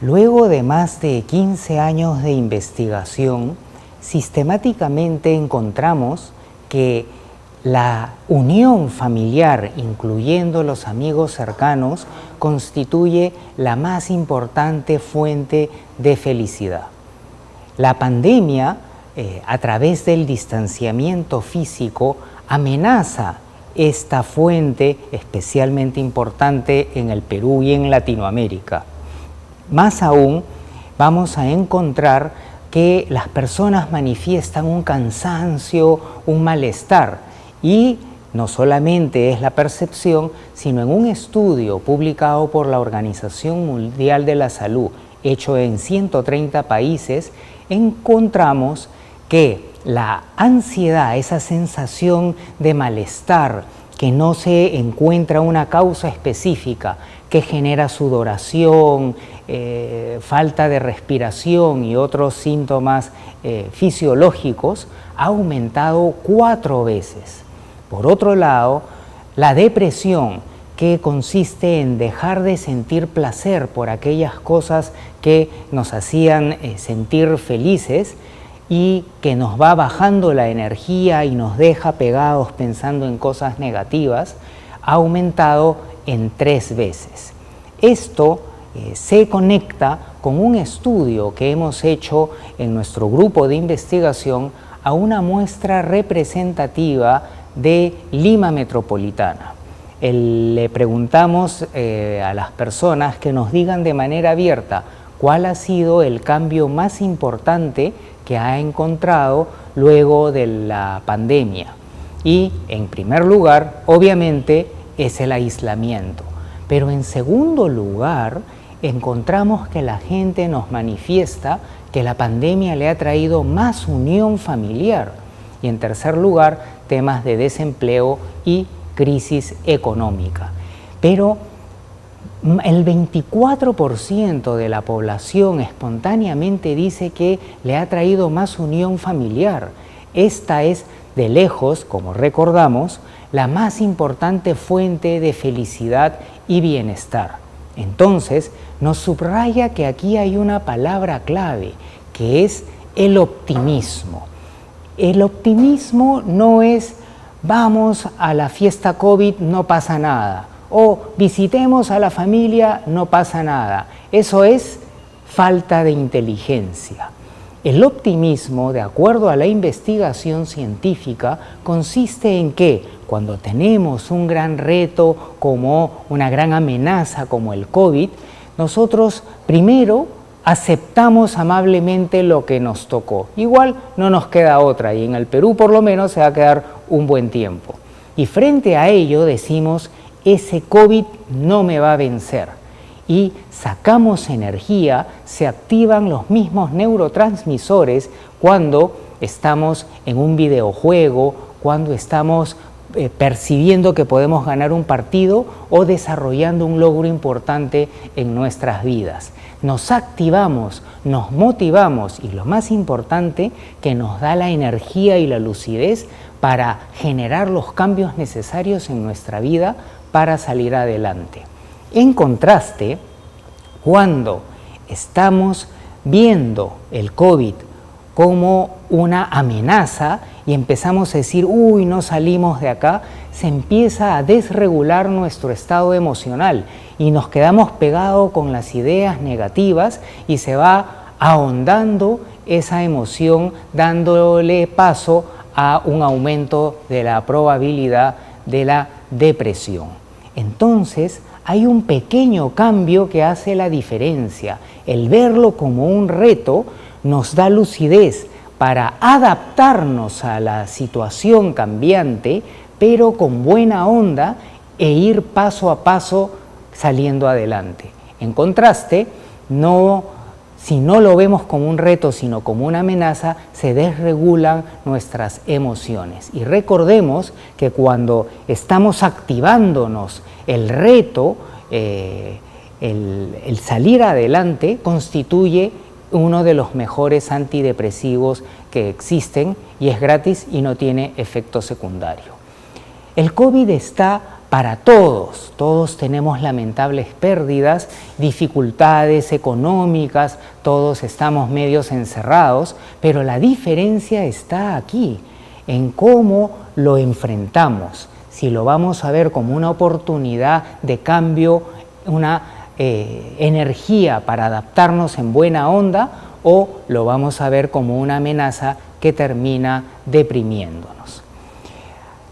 Luego de más de 15 años de investigación, sistemáticamente encontramos que la unión familiar, incluyendo los amigos cercanos, constituye la más importante fuente de felicidad. La pandemia, a través del distanciamiento físico, amenaza esta fuente especialmente importante en el Perú y en Latinoamérica. Más aún, vamos a encontrar que las personas manifiestan un cansancio, un malestar, y no solamente es la percepción, sino en un estudio publicado por la Organización Mundial de la Salud, hecho en 130 países, encontramos que la ansiedad, esa sensación de malestar, que no se encuentra una causa específica, que genera sudoración, falta de respiración y otros síntomas fisiológicos, ha aumentado 4 veces. Por otro lado, la depresión, que consiste en dejar de sentir placer por aquellas cosas que nos hacían sentir felices y que nos va bajando la energía y nos deja pegados pensando en cosas negativas, ha aumentado en 3 veces. Esto se conecta con un estudio que hemos hecho en nuestro grupo de investigación a una muestra representativa de Lima Metropolitana. Le preguntamos a las personas que nos digan de manera abierta cuál ha sido el cambio más importante que ha encontrado luego de la pandemia. Y en primer lugar, obviamente, es el aislamiento. Pero en segundo lugar, encontramos que la gente nos manifiesta que la pandemia le ha traído más unión familiar. Y en tercer lugar, temas de desempleo y crisis económica. Pero el 24% de la población espontáneamente dice que le ha traído más unión familiar. Esta es, de lejos, como recordamos, la más importante fuente de felicidad y bienestar. Entonces, nos subraya que aquí hay una palabra clave, que es el optimismo. El optimismo no es vamos a la fiesta COVID, no pasa nada, o visitemos a la familia, no pasa nada. Eso es falta de inteligencia. El optimismo, de acuerdo a la investigación científica, consiste en que cuando tenemos un gran reto como una gran amenaza como el COVID, nosotros primero aceptamos amablemente lo que nos tocó. Igual no nos queda otra, y en el Perú por lo menos se va a quedar un buen tiempo. Y frente a ello decimos, ese COVID no me va a vencer. Y sacamos energía, se activan los mismos neurotransmisores cuando estamos en un videojuego, cuando estamos percibiendo que podemos ganar un partido o desarrollando un logro importante en nuestras vidas. Nos activamos, nos motivamos y lo más importante, que nos da la energía y la lucidez para generar los cambios necesarios en nuestra vida para salir adelante. En contraste, cuando estamos viendo el COVID como una amenaza y empezamos a decir, uy, no salimos de acá, se empieza a desregular nuestro estado emocional y nos quedamos pegados con las ideas negativas y se va ahondando esa emoción, dándole paso a un aumento de la probabilidad de la depresión. Entonces, hay un pequeño cambio que hace la diferencia. El verlo como un reto nos da lucidez para adaptarnos a la situación cambiante, pero con buena onda e ir paso a paso saliendo adelante. En contraste, si no lo vemos como un reto, sino como una amenaza, se desregulan nuestras emociones. Y recordemos que cuando estamos activándonos el reto, el salir adelante constituye uno de los mejores antidepresivos que existen y es gratis y no tiene efecto secundario. El COVID está para todos. Todos tenemos lamentables pérdidas, dificultades económicas, todos estamos medios encerrados, pero la diferencia está aquí, en cómo lo enfrentamos. Si lo vamos a ver como una oportunidad de cambio, una energía para adaptarnos en buena onda, o lo vamos a ver como una amenaza que termina deprimiéndonos.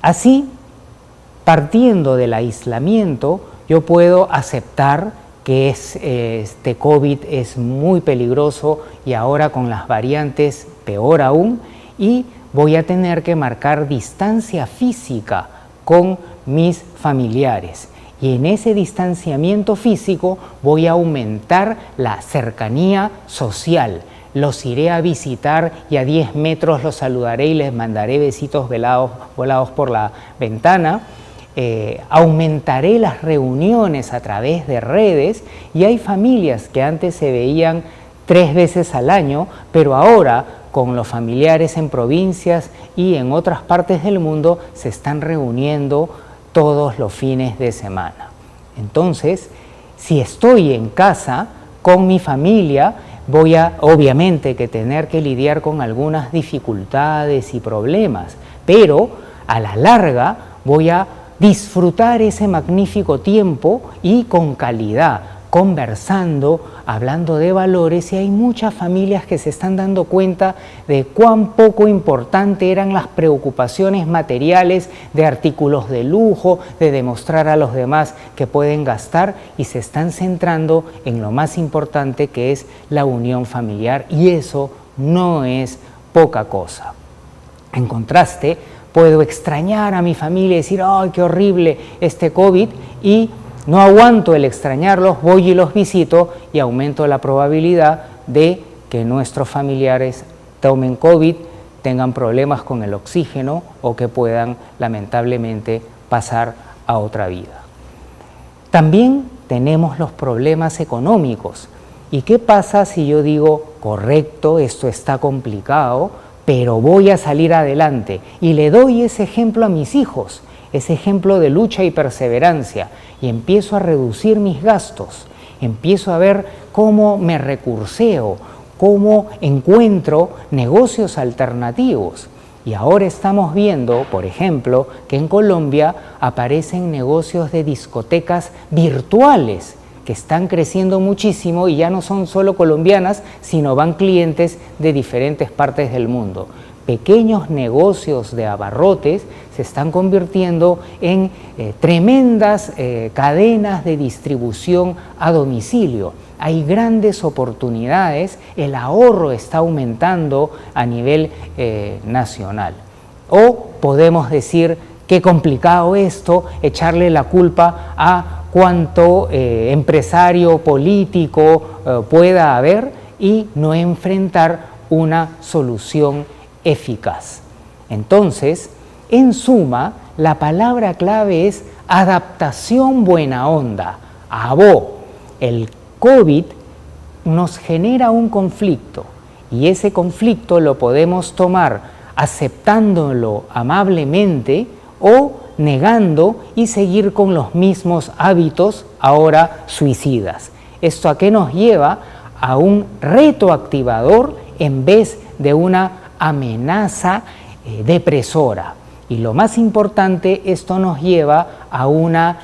Así, partiendo del aislamiento, yo puedo aceptar que este COVID es muy peligroso y ahora con las variantes peor aún, y voy a tener que marcar distancia física con mis familiares. Y en ese distanciamiento físico voy a aumentar la cercanía social. Los iré a visitar y a 10 metros los saludaré y les mandaré besitos volados por la ventana. Aumentaré las reuniones a través de redes, y hay familias que antes se veían 3 veces al año, pero ahora con los familiares en provincias y en otras partes del mundo se están reuniendo todos los fines de semana. Entonces, si estoy en casa con mi familia, voy a obviamente que tener que lidiar con algunas dificultades y problemas, pero a la larga voy a disfrutar ese magnífico tiempo y con calidad, conversando, hablando de valores, y hay muchas familias que se están dando cuenta de cuán poco importante eran las preocupaciones materiales de artículos de lujo, de demostrar a los demás que pueden gastar, y se están centrando en lo más importante, que es la unión familiar, y eso no es poca cosa. En contraste, puedo extrañar a mi familia y decir, ¡ay, qué horrible este COVID!, y no aguanto el extrañarlos, voy y los visito y aumento la probabilidad de que nuestros familiares tomen COVID, tengan problemas con el oxígeno o que puedan lamentablemente pasar a otra vida. También tenemos los problemas económicos. ¿Y qué pasa si yo digo, correcto, esto está complicado, pero voy a salir adelante? Y le doy ese ejemplo a mis hijos, ese ejemplo de lucha y perseverancia, y empiezo a reducir mis gastos, empiezo a ver cómo me recurseo, cómo encuentro negocios alternativos. Y ahora estamos viendo, por ejemplo, que en Colombia aparecen negocios de discotecas virtuales que están creciendo muchísimo, y ya no son solo colombianas, sino van clientes de diferentes partes del mundo. Pequeños negocios de abarrotes se están convirtiendo en tremendas cadenas de distribución a domicilio. Hay grandes oportunidades, el ahorro está aumentando a nivel nacional. O podemos decir, qué complicado esto, echarle la culpa a cuánto empresario político pueda haber y no enfrentar una solución eficaz. Entonces, en suma, la palabra clave es adaptación buena onda. ¡Abó! El COVID nos genera un conflicto, y ese conflicto lo podemos tomar aceptándolo amablemente o negando y seguir con los mismos hábitos ahora suicidas. ¿Esto a qué nos lleva? A un reto activador en vez de una amenaza depresora. Y lo más importante, esto nos lleva a una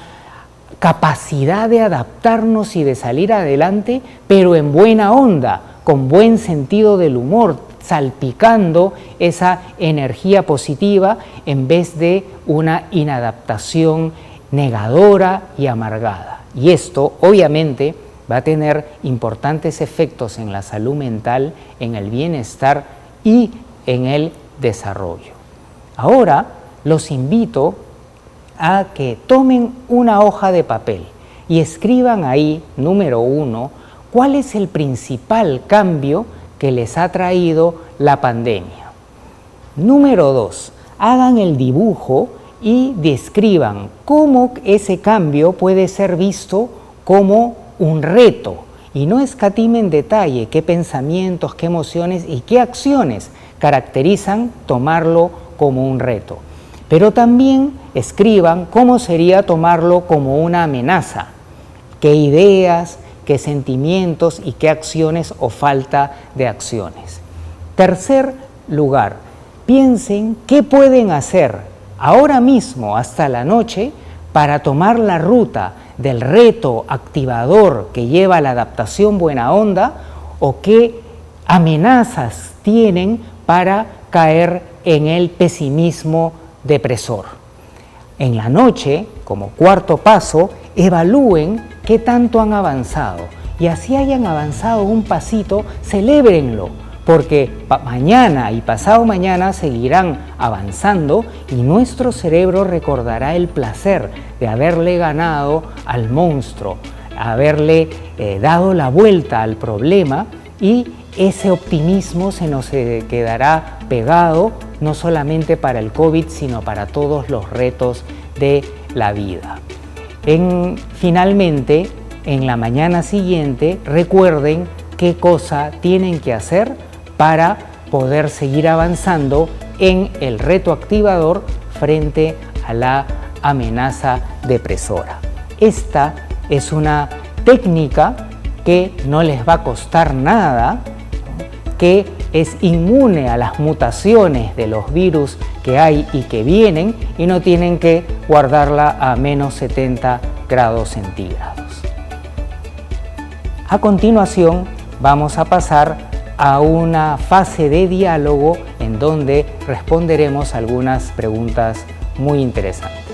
capacidad de adaptarnos y de salir adelante, pero en buena onda, con buen sentido del humor, salpicando esa energía positiva en vez de una inadaptación negadora y amargada. Y esto, obviamente, va a tener importantes efectos en la salud mental, en el bienestar y en el desarrollo. Ahora los invito a que tomen una hoja de papel y escriban ahí, número 1, cuál es el principal cambio que les ha traído la pandemia. Número 2, hagan el dibujo y describan cómo ese cambio puede ser visto como un reto, y no escatimen detalle qué pensamientos, qué emociones y qué acciones caracterizan tomarlo como un reto. Pero también escriban cómo sería tomarlo como una amenaza, qué ideas, qué sentimientos y qué acciones o falta de acciones. Tercer lugar, piensen qué pueden hacer ahora mismo hasta la noche para tomar la ruta del reto activador que lleva a la adaptación buena onda, o qué amenazas tienen para caer en el pesimismo depresor. En la noche, como cuarto paso, evalúen qué tanto han avanzado, y así hayan avanzado un pasito, celébrenlo, porque mañana y pasado mañana seguirán avanzando y nuestro cerebro recordará el placer de haberle ganado al monstruo, haberle dado la vuelta al problema, y ese optimismo se nos quedará pegado no solamente para el COVID, sino para todos los retos de la vida. Finalmente, en la mañana siguiente, recuerden qué cosa tienen que hacer para poder seguir avanzando en el reto activador frente a la amenaza depresora. Esta es una técnica que no les va a costar nada, que es inmune a las mutaciones de los virus que hay y que vienen, y no tienen que guardarla a menos 70 grados centígrados. A continuación vamos a pasar a una fase de diálogo en donde responderemos algunas preguntas muy interesantes.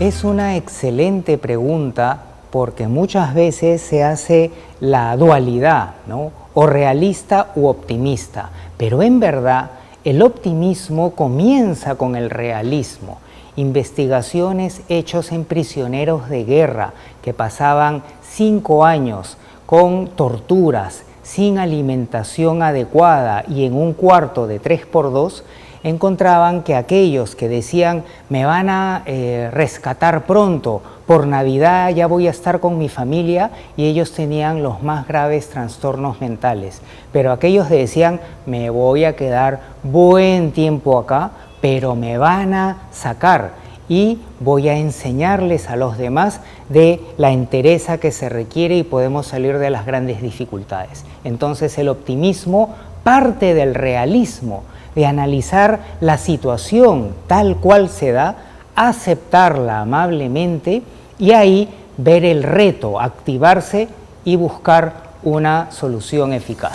Es una excelente pregunta porque muchas veces se hace la dualidad, ¿no? O realista u optimista, pero en verdad el optimismo comienza con el realismo. Investigaciones hechas en prisioneros de guerra que pasaban 5 años con torturas, sin alimentación adecuada y en un cuarto de 3x2, encontraban que aquellos que decían me van a rescatar pronto, por Navidad ya voy a estar con mi familia, y ellos tenían los más graves trastornos mentales. Pero aquellos que decían me voy a quedar buen tiempo acá, pero me van a sacar y voy a enseñarles a los demás de la entereza que se requiere y podemos salir de las grandes dificultades. Entonces el optimismo parte del realismo, de analizar la situación tal cual se da, aceptarla amablemente y ahí ver el reto, activarse y buscar una solución eficaz.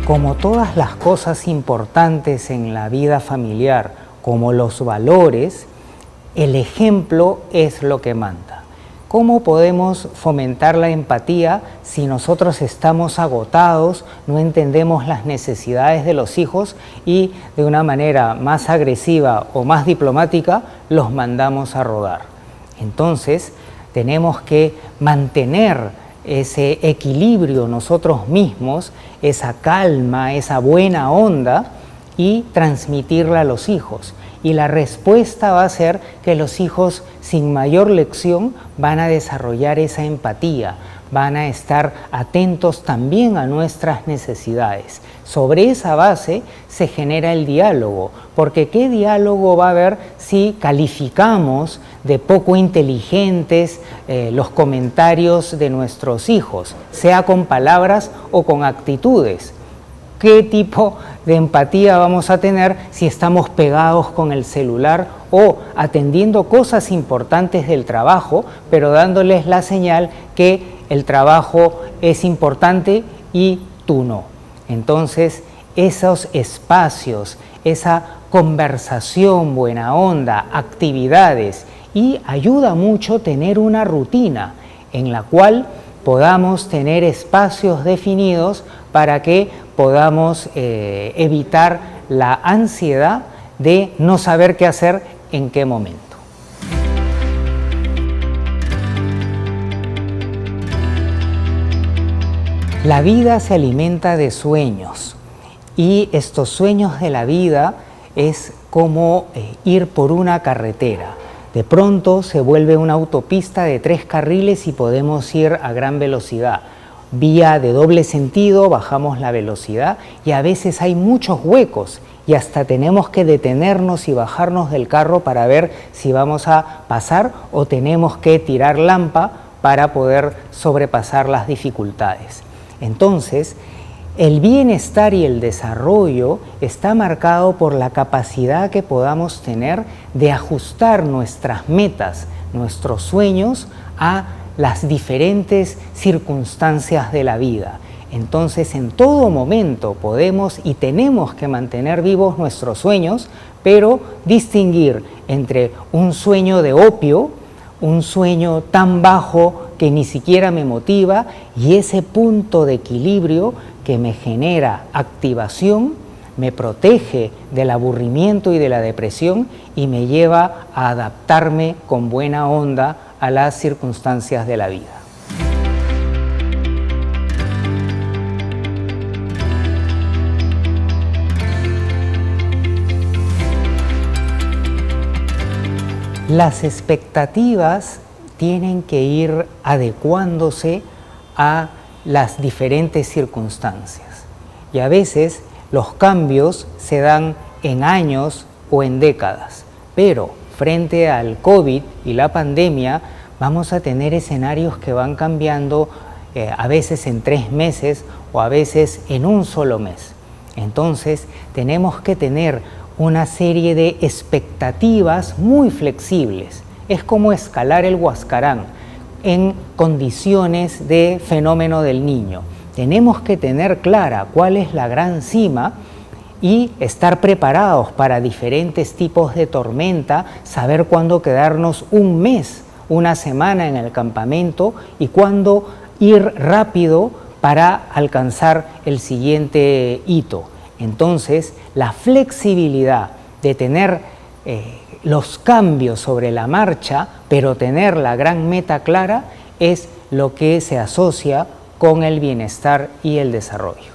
Como todas las cosas importantes en la vida familiar, como los valores, el ejemplo es lo que manda. ¿Cómo podemos fomentar la empatía si nosotros estamos agotados, no entendemos las necesidades de los hijos y de una manera más agresiva o más diplomática los mandamos a rodar? Entonces, tenemos que mantener ese equilibrio nosotros mismos, esa calma, esa buena onda, y transmitirla a los hijos. Y la respuesta va a ser que los hijos, sin mayor lección, van a desarrollar esa empatía, van a estar atentos también a nuestras necesidades. Sobre esa base se genera el diálogo, porque ¿qué diálogo va a haber si calificamos de poco inteligentes los comentarios de nuestros hijos, sea con palabras o con actitudes? ¿Qué tipo de empatía vamos a tener si estamos pegados con el celular o atendiendo cosas importantes del trabajo, pero dándoles la señal que el trabajo es importante y tú no? Entonces, esos espacios, esa conversación buena onda, actividades, y ayuda mucho tener una rutina en la cual podamos tener espacios definidos para que podamos evitar la ansiedad de no saber qué hacer en qué momento. La vida se alimenta de sueños y estos sueños de la vida es como ir por una carretera. De pronto se vuelve una autopista de 3 carriles y podemos ir a gran velocidad. Vía de doble sentido, bajamos la velocidad y a veces hay muchos huecos y hasta tenemos que detenernos y bajarnos del carro para ver si vamos a pasar o tenemos que tirar lampa para poder sobrepasar las dificultades. Entonces, el bienestar y el desarrollo está marcado por la capacidad que podamos tener de ajustar nuestras metas, nuestros sueños a las diferentes circunstancias de la vida. Entonces, en todo momento podemos y tenemos que mantener vivos nuestros sueños, pero distinguir entre un sueño de opio, un sueño tan bajo que ni siquiera me motiva, y ese punto de equilibrio que me genera activación, me protege del aburrimiento y de la depresión y me lleva a adaptarme con buena onda a las circunstancias de la vida. Las expectativas tienen que ir adecuándose a las diferentes circunstancias y a veces los cambios se dan en años o en décadas, pero frente al COVID y la pandemia vamos a tener escenarios que van cambiando a veces en 3 meses o a veces en un solo mes. Entonces tenemos que tener una serie de expectativas muy flexibles. Es como escalar el Huascarán en condiciones de fenómeno del Niño. Tenemos que tener clara cuál es la gran cima y estar preparados para diferentes tipos de tormenta, saber cuándo quedarnos un mes, una semana en el campamento y cuándo ir rápido para alcanzar el siguiente hito. Entonces, la flexibilidad de tener los cambios sobre la marcha, pero tener la gran meta clara, es lo que se asocia con el bienestar y el desarrollo.